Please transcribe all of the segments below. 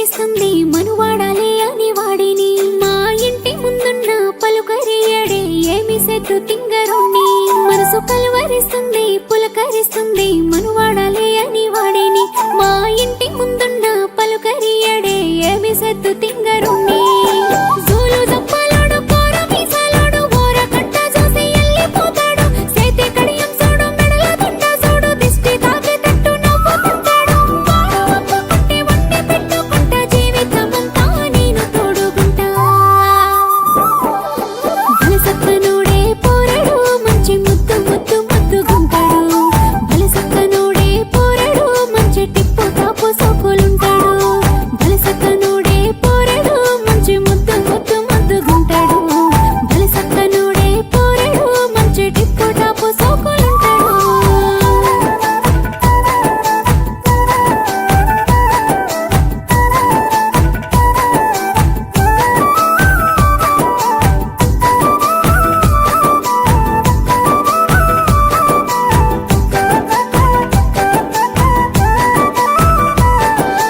పులకరిస్తుంది మనువాడాలే అని వాడిని మా ఇంటి ముందున్న పలుకరియడే ఏమి సెట్టు తింగరుణ్ణి మనసు కలువరిస్తుంది పులకరిస్తుంది మనువాడాలే అని వాడిని మా ఇంటి ముందున్న పలుకరియడే ఏమి సెట్టు తింగరుణ్ణి జూలు జప్పలాడు కోర మీసాలాడు ఓర కట్ట చూసి ఎల్లిపోతాడు సేతి కడియం చూడు మెడల దండ చూడు దిష్టి తాకేటట్టు నవ్వుతుంటాడు వాడు ఒప్పుకుంటే వండి పెట్టుకుంటా జీవితమంతా నేను తోడుకుంటా బలసక్కనోడే పోరడు మంచి ముద్దు ముద్దు ముద్దుగుంటాడు బలసక్కనోడే పోరడు మంచి టిప్పు టాపు సోకులుంటాడు బలసక్కనోడే పోరడు మంచి ముద్దు ముద్దు ముద్దుగుంటాడు బలసక్కనోడే పోరడు మంచి టిప్పు టాపు సోకులుంటాడు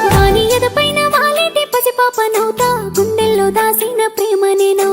వాని ఎదపైన వాలేటి పసిపాపనవుతా గుండెల్లో దాసిన ప్రేమ నేను